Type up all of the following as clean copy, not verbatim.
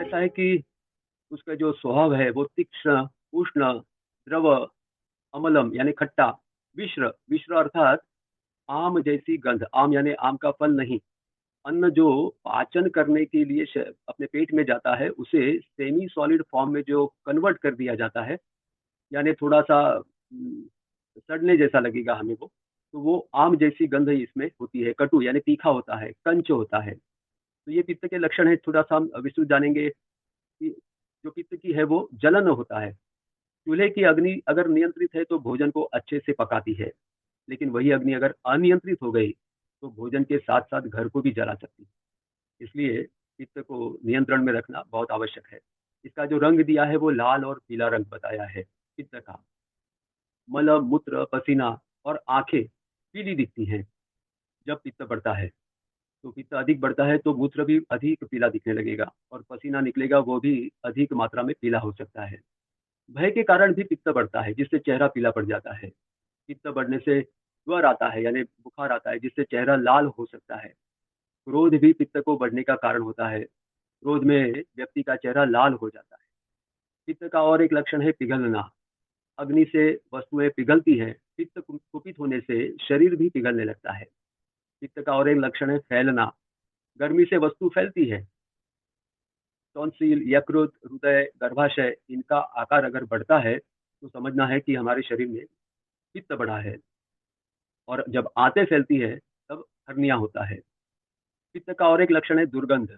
ऐसा है कि उसका जो स्वभाव है वो तीक्ष्ण, उष्ण, द्रव, अम्लम यानी खट्टा, मिश्र मिश्र अर्थात आम जैसी गंध, आम यानी आम का फल नहीं। अन्न जो पाचन करने के लिए अपने पेट में जाता है उसे सेमी सॉलिड फॉर्म में जो कन्वर्ट कर दिया जाता है, यानी थोड़ा सा सड़ने जैसा लगेगा हमें वो, तो वो आम जैसी गंध ही इसमें होती है। कटु यानी तीखा होता है, कंच होता है। तो ये पित्त के लक्षण है, थोड़ा सा हम विस्तृत जानेंगे कि जो पित्त की है वो जलन होता है। चूल्हे की अग्नि अगर नियंत्रित है तो भोजन को अच्छे से पकाती है, लेकिन वही अग्नि अगर अनियंत्रित हो गई तो भोजन के साथ साथ घर को भी जला सकती है। इसलिए पित्त को नियंत्रण में रखना बहुत आवश्यक है। इसका जो रंग दिया है वो लाल और पीला रंग बताया है पित्त का। मल, मूत्र, पसीना और आंखें पीली दिखती हैं जब पित्त बढ़ता है। तो पित्त अधिक बढ़ता है तो मूत्र भी अधिक पीला दिखने लगेगा और पसीना निकलेगा वो भी अधिक मात्रा में पीला हो सकता है। भय के कारण भी पित्त बढ़ता है जिससे चेहरा पीला पड़ जाता है। पित्त बढ़ने से ज्वर आता है यानी बुखार आता है जिससे चेहरा लाल हो सकता है। क्रोध भी पित्त को बढ़ने का कारण होता है। क्रोध में व्यक्ति का चेहरा लाल हो जाता है। पित्त का और एक लक्षण है पिघलना। अग्नि से वस्तुएं पिघलती हैं, पित्त कुपित होने से शरीर भी पिघलने लगता है। पित्त का और एक लक्षण है फैलना। गर्मी से वस्तु फैलती है। टॉन्सिल, यकृत, हृदय, गर्भाशय इनका आकार अगर बढ़ता है तो समझना है कि हमारे शरीर में पित्त बढ़ा है। और जब आंतें फैलती है तब हर्निया होता है। पित्त का और एक लक्षण है दुर्गंध।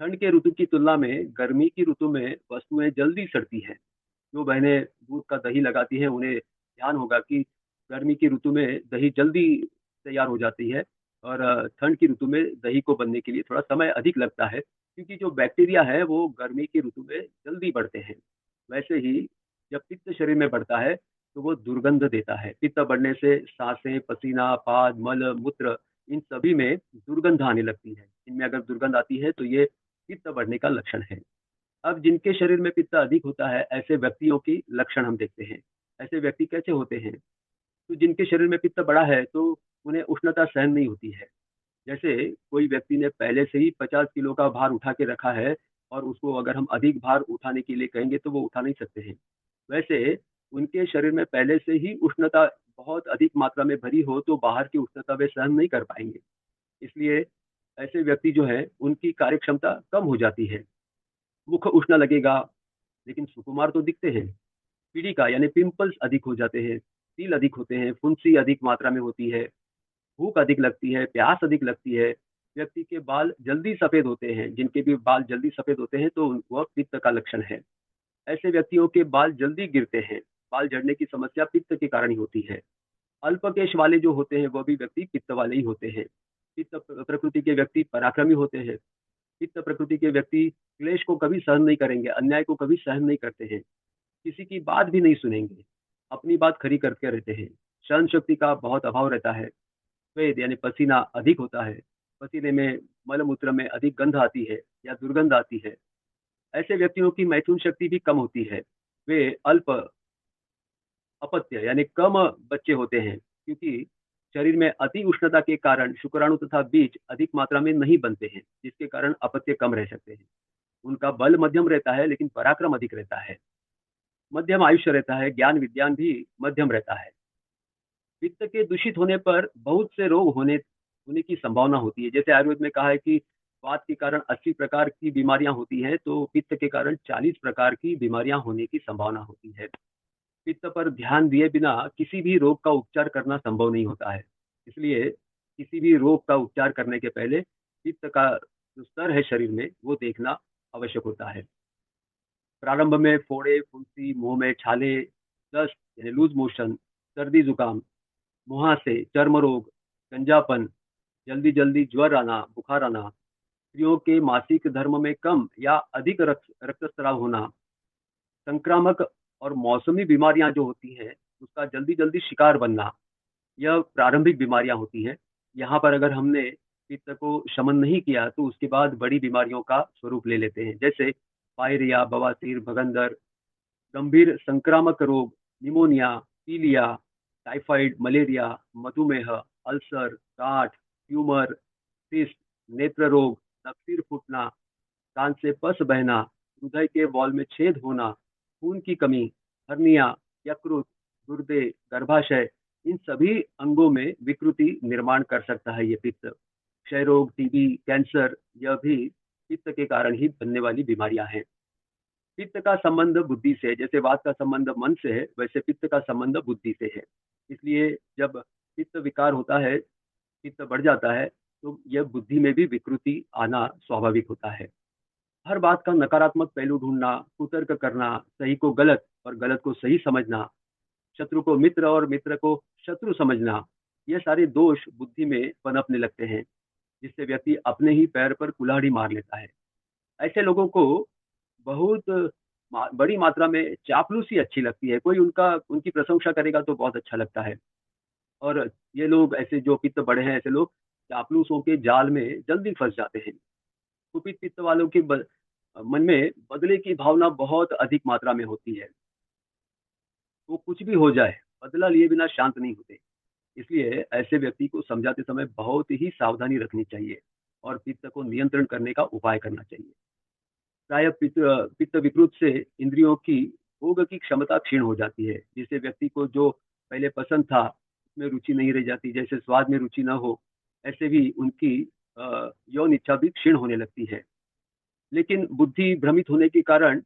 ठंड के ऋतु की तुलना में गर्मी की ऋतु में वस्तुएं जल्दी सड़ती हैं। जो बहनें दूध का दही लगाती हैं उन्हें ध्यान होगा कि गर्मी की ऋतु में दही जल्दी तैयार हो जाती है और ठंड की ऋतु में दही को बनने के लिए थोड़ा समय अधिक लगता है, क्योंकि जो बैक्टीरिया है वो गर्मी की ऋतु में जल्दी बढ़ते हैं। वैसे ही जब पित्त शरीर में बढ़ता है तो वो दुर्गंध देता है। पित्त बढ़ने से सांसें, पसीना, पाद, मल, मूत्र इन सभी में दुर्गंध आने लगती है। इनमें अगर दुर्गंध आती है तो ये पित्त बढ़ने का लक्षण है। अब जिनके शरीर में पित्त अधिक होता है ऐसे व्यक्तियों की लक्षण हम देखते हैं। ऐसे व्यक्ति कैसे होते हैं? तो जिनके शरीर में पित्त बड़ा है तो उन्हें उष्णता सहन नहीं होती है। जैसे कोई व्यक्ति ने पहले से ही 50 किलो का भार उठा के रखा है और उसको अगर हम अधिक भार उठाने के लिए कहेंगे तो वो उठा नहीं सकते हैं। वैसे उनके शरीर में पहले से ही उष्णता बहुत अधिक मात्रा में भरी हो तो बाहर की उष्णता वे सहन नहीं कर पाएंगे। इसलिए ऐसे व्यक्ति जो है उनकी कार्य क्षमता कम हो जाती है। मुख उष्ण लगेगा, लेकिन सुकुमार तो दिखते हैं। पीढ़ी का यानी पिंपल्स अधिक हो जाते हैं, तिल अधिक होते हैं, फुंसी अधिक मात्रा में होती है, भूख अधिक लगती है, प्यास अधिक लगती है। व्यक्ति के बाल जल्दी सफेद होते हैं। जिनके भी बाल जल्दी सफेद होते हैं तो वह पित्त का लक्षण है। ऐसे व्यक्तियों के बाल जल्दी गिरते हैं। बाल झड़ने की समस्या पित्त के कारण ही होती है। अल्पकेश वाले जो होते हैं वह भी व्यक्ति पित्त वाले ही होते हैं। पित्त प्रकृति के व्यक्ति पराक्रमी होते हैं। पित्त प्रकृति के व्यक्ति क्लेश को कभी सहन नहीं करेंगे, अन्याय को कभी सहन नहीं करते हैं, किसी की बात भी नहीं सुनेंगे, अपनी बात खरी करके रहते हैं। सहन शक्ति का बहुत अभाव रहता है। स्वेद यानी पसीना अधिक होता है। पसीने में, मल मूत्र में अधिक गंध आती है या दुर्गंध आती है। ऐसे व्यक्तियों की मैथुन शक्ति भी कम होती है। वे अल्प अपत्य यानी कम बच्चे होते हैं, क्योंकि शरीर में अति उष्णता के कारण शुक्राणु तथा बीज अधिक मात्रा में नहीं बनते हैं, जिसके कारण अपत्य कम रह सकते हैं। उनका बल मध्यम रहता है लेकिन पराक्रम अधिक रहता है। मध्यम आयुष्य रहता है, ज्ञान विज्ञान भी मध्यम रहता है। पित्त के दूषित होने पर बहुत से रोग होने होने की संभावना होती है। जैसे आयुर्वेद में कहा है कि वात के कारण 80 प्रकार की बीमारियां होती हैं, तो पित्त के कारण 40 प्रकार की बीमारियां होने की संभावना होती है। पित्त पर ध्यान दिए बिना किसी भी रोग का उपचार करना संभव नहीं होता है। इसलिए किसी भी रोग का उपचार करने के पहले पित्त का जो स्तर है शरीर में वो देखना आवश्यक होता है। प्रारंभ में फोड़े, फुंसी, मुंह में छाले, दस्त यानी लूज मोशन, सर्दी जुकाम, मुहासे, चर्म रोग, गंजापन, जल्दी जल्दी ज्वर आना, बुखार आना, स्त्रियों के मासिक धर्म में कम या अधिक रक्तस्राव होना, संक्रामक और मौसमी बीमारियां जो होती हैं उसका जल्दी जल्दी शिकार बनना, यह प्रारंभिक बीमारियां होती हैं। यहाँ पर अगर हमने पित्त को शमन नहीं किया तो उसके बाद बड़ी बीमारियों का स्वरूप ले लेते हैं, जैसे पायरिया, बवासीर, भगंदर, गंभीर संक्रामक रोग, निमोनिया, पीलिया, टाइफाइड, मलेरिया, मधुमेह, अल्सर, गांठ, ट्यूमर, सिस्ट, नेत्र रोग, सिर फूटना, कान से पस बहना, हृदय के वॉल में छेद होना, खून की कमी, हर्निया, यकृत, गुर्दे, गर्भाशय, इन सभी अंगों में विकृति निर्माण कर सकता है ये पित्त। क्षय रोग, टीबी, कैंसर, यह भी पित्त के कारण ही बनने वाली बीमारियां हैं। पित्त का संबंध बुद्धि से, जैसे वात का संबंध मन से है, वैसे पित्त का संबंध बुद्धि से है। इसलिए जब पित्त विकार होता है, पित्त बढ़ जाता है, तो यह बुद्धि में भी विकृति आना स्वाभाविक होता है। हर बात का नकारात्मक पहलू ढूंढना, कुतर्क करना, सही को गलत और गलत को सही समझना, शत्रु को मित्र और मित्र को शत्रु समझना, ये सारे दोष बुद्धि में पनपने लगते हैं, जिससे व्यक्ति अपने ही पैर पर कुल्हाड़ी मार लेता है। ऐसे लोगों को बहुत बड़ी मात्रा में चापलूसी अच्छी लगती है। कोई उनकी प्रशंसा करेगा तो बहुत अच्छा लगता है। और ये लोग, ऐसे जो पित्त बड़े हैं, ऐसे लोग चापलूसों के जाल में जल्दी फंस जाते हैं। कुपित पित्त वालों के मन में बदले की भावना बहुत अधिक मात्रा में होती है। वो कुछ भी हो जाए, बदला लिए बिना शांत नहीं होते। इसलिए ऐसे व्यक्ति को समझाते समय बहुत ही सावधानी रखनी चाहिए और पित्त को नियंत्रण करने का उपाय करना चाहिए। प्राय पित्त पित्त विकृत से इंद्रियों की भोग की क्षमता क्षीण हो जाती है, जिससे व्यक्ति को जो पहले पसंद था उसमें रुचि नहीं रह जाती। जैसे स्वाद में रुचि न हो, ऐसे भी उनकी यौन इच्छा भी क्षीण होने लगती है। लेकिन बुद्धि भ्रमित होने के कारण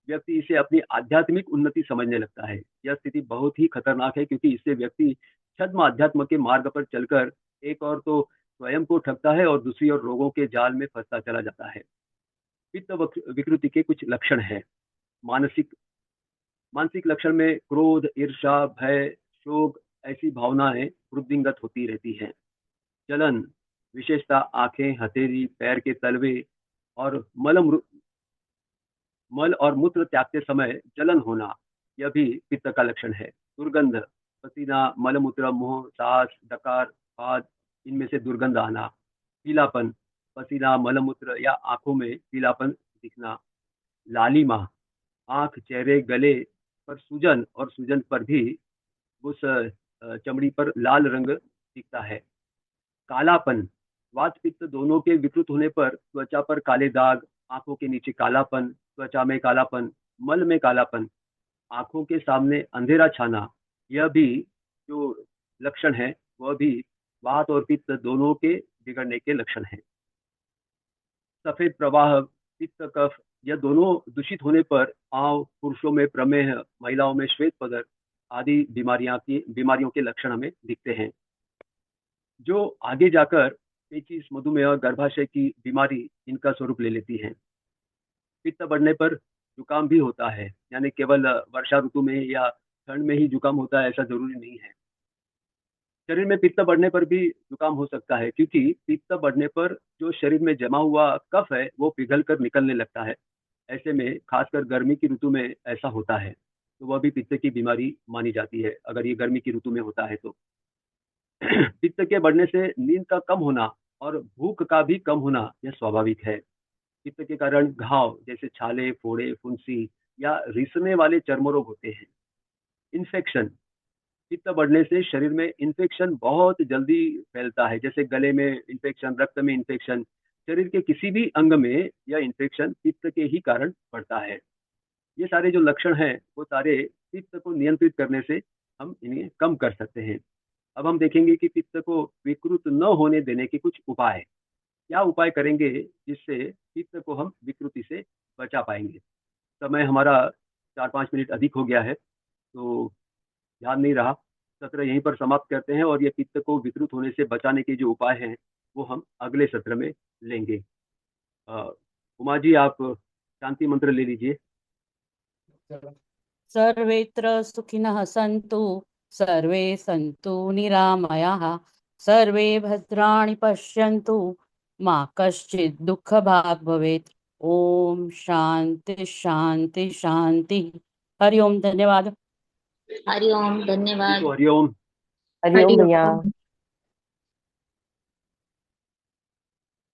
व्यक्ति इसे अपनी आध्यात्मिक उन्नति समझने लगता है। यह स्थिति बहुत ही खतरनाक है, क्योंकि इससे व्यक्ति छद्म अध्यात्म के मार्ग पर चलकर एक और तो स्वयं को ठगता है और दूसरी ओर रोगों के जाल में फंसता चला जाता है। पित्त विकृति के कुछ लक्षण है। मानसिक मानसिक लक्षण में क्रोध, ईर्ष्या, भय, शोक, ऐसी भावनाएं वृद्धिंगत होती रहती हैं। जलन, विशेषता आंखें, हथेली, पैर के तलवे और मल और मूत्र त्यागते समय जलन होना, यह भी पित्त का लक्षण है। दुर्गंध, पसीना, मलमूत्र, मुंह, सांस, डकार, खाद, इनमें से दुर्गंध आना। पीलापन, पसीना, मलमूत्र या आंखों में पीलापन दिखना। लालिमा, आंख, चेहरे, गले पर सूजन और सूजन पर भी उस चमड़ी पर लाल रंग दिखता है। कालापन, वात पित्त दोनों के विकृत होने पर त्वचा पर काले दाग, आंखों के नीचे कालापन, त्वचा में कालापन, मल में कालापन, आंखों के सामने अंधेरा छाना, यह भी जो लक्षण है वह भी वात और पित्त दोनों के बिगड़ने के लक्षण है। सफेद प्रवाह, पित्त कफ, यह दोनों दूषित होने पर आंव, पुरुषों में प्रमेह, महिलाओं में श्वेत पदर आदि बीमारियों के लक्षण हमें दिखते हैं, जो आगे जाकर पेचिश, मधुमेह, गर्भाशय की बीमारी इनका स्वरूप ले लेती हैं। पित्त बढ़ने पर जुकाम भी होता है, यानी केवल वर्षा ऋतु में या ठंड में ही जुकाम होता है ऐसा जरूरी नहीं है। शरीर में पित्त बढ़ने पर भी जुकाम हो सकता है, क्योंकि पित्त बढ़ने पर जो शरीर में जमा हुआ कफ है वो पिघल कर निकलने लगता है। ऐसे में खासकर गर्मी की ऋतु में ऐसा होता है, तो वह भी पित्त की बीमारी मानी जाती है अगर ये गर्मी की ऋतु में होता है तो। पित्त के बढ़ने से नींद का कम होना और भूख का भी कम होना यह स्वाभाविक है। पित्त के कारण घाव, जैसे छाले, फोड़े, फुंसी या रिसने वाले चर्म रोग होते हैं। इन्फेक्शन, पित्त बढ़ने से शरीर में इन्फेक्शन बहुत जल्दी फैलता है, जैसे गले में इन्फेक्शन, रक्त में इन्फेक्शन, शरीर के किसी भी अंग में यह इन्फेक्शन पित्त के ही कारण बढ़ता है। ये सारे जो लक्षण हैं वो सारे पित्त को नियंत्रित करने से हम इन्हें कम कर सकते हैं। अब हम देखेंगे कि पित्त को विकृत न होने देने के कुछ उपाय, क्या उपाय करेंगे जिससे पित्त को हम विकृति से बचा पाएंगे। समय हमारा 4-5 मिनट अधिक हो गया है, तो ध्यान नहीं रहा। सत्र यहीं पर समाप्त करते हैं और ये पित्त को विकृत होने से बचाने के जो उपाय हैं वो हम अगले सत्र में लेंगे। उमा जी, आप शांति मंत्र ले लीजिए। सर्वेत्र सुखिनः सन्तु, सर्वे सन्तु निरामयाः, सर्वे भद्राणि पश्यन्तु, मा कश्चित् दुःखभाग् भवेत्। ओम शांति शांति शांति। हरि ओम। धन्यवाद। हरि ओम, धन्यवाद। हरिओम। हरिओम भैया।